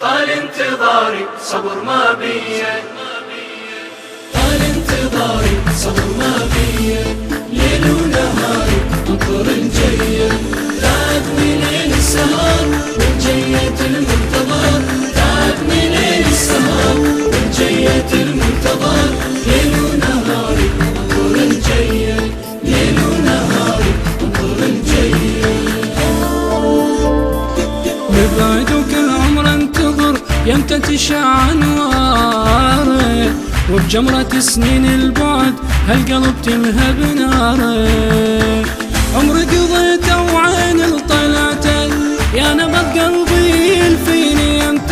طال انتظاري صبر ما بيه، طال انتظاري صبر ما بيه، ليل ونهاري انطر الجيه، تعبني ليل السهر والجية المنتظر، تعبني ليل السهر والجية المنتظر، ليل ونهاري انطر الجيه، ليل ونهاري انطر الجيه. نبعدك العمر انتظر يمتى تشع انواره، وبجمرة سنين البعد هالقلب تلهب ناره، عمري قضيته وعين طلعته يا نبض قلبي يلفيني انت،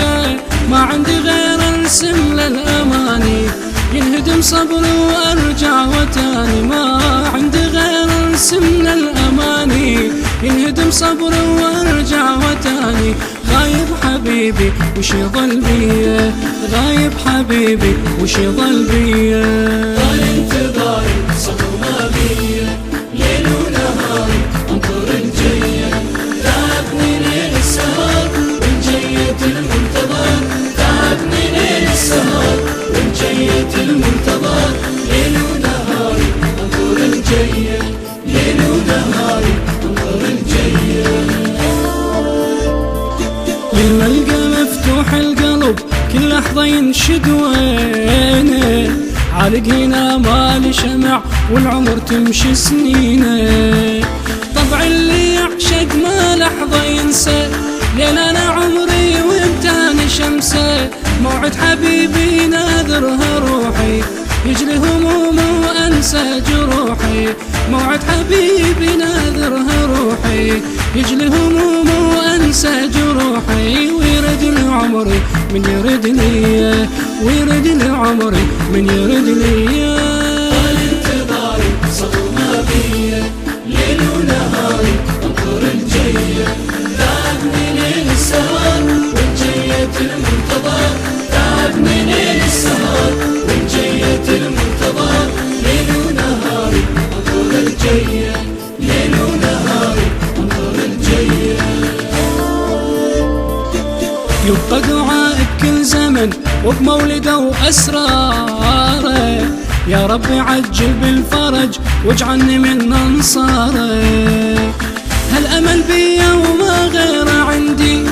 ما عندي غير ارسم للاماني ينهدم صبري وارجع وتاني، ما عندي غير ارسم للاماني ينهدم صبري وارجع وتاني، غايب حبيبي وش يضل بيه، غايب حبيبي وش يضل بيه. طال انتظاري صبر ما بيه، ليل ونهاري انطر الجيه، تعبني ليل السهر والجية المنتظر، تعبني ليل السهر والجية المنتظر، ليل ونهاري انطر الجيه، ليل ونهاري انطر الجيه. لما القى مفتوح القلب كل لحظة ينشد وينه، عالق هنا مالي شمع والعمر تمشي سنينه، طبع اللي يعشق ما لحظة ينسى، لين انا عمري وامتاني شمسه، موعد حبيبي ناذرها روحي يجلي همومه وانسى جروحي، موعد حبيبي ناذرها روحي يجلي همومه وانسى جروحي، ويرد لي عمري من يرد لي، ويرد لي عمري من يرد لي. طال انتظاري صبر ما بيه، ليل ونهاري انطر الجيه، تعبني ليل السهر والجية المنتظر، تعبني ليل السهر والجية المنتظر، ليل ونهاري انطر الجيه، ليل ونهاري انطر الجيه. يبقى دعائك كل زمن وبمولده وأسراره، يا ربي عجل بالفرج واجعلني من أنصاره، هالأمل بيا وما غير عندي،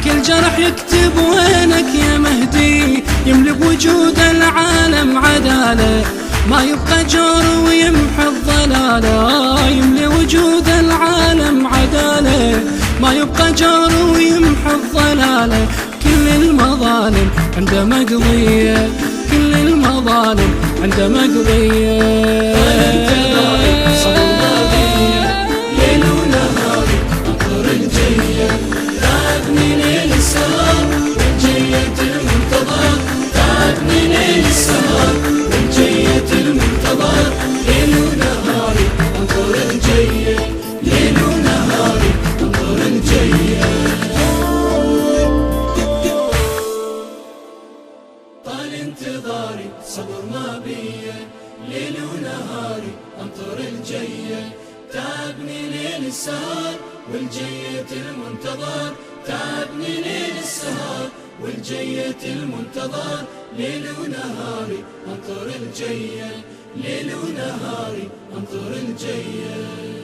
كل جرح يكتب وينك يا مهدي، يملي بوجود العالم عدالة ما يبقى جور ويمحى الضلالة، يملي وجود العالم عدالة ما يبقى جور ويمحى الضلالة، كل المظالم عند مقضية، كل المظالم عند مقضية. صبر ما بيه، ليل ونهاري انطر الجيه، تعبني ليل السهر والجية المنتظر، تعبني ليل السهر والجية المنتظر، ليل ونهاري انطر الجيه، ليل ونهاري انطر الجيه. طال انتظاري صبر ما بيه، ليل ونهاري انطر الجيه، تعبني ليل السهر والجية المنتظر، تعبني ليل السهر والجية المنتظر، ليل ونهاري انطر الجيه، ليل ونهاري انطر الجيه.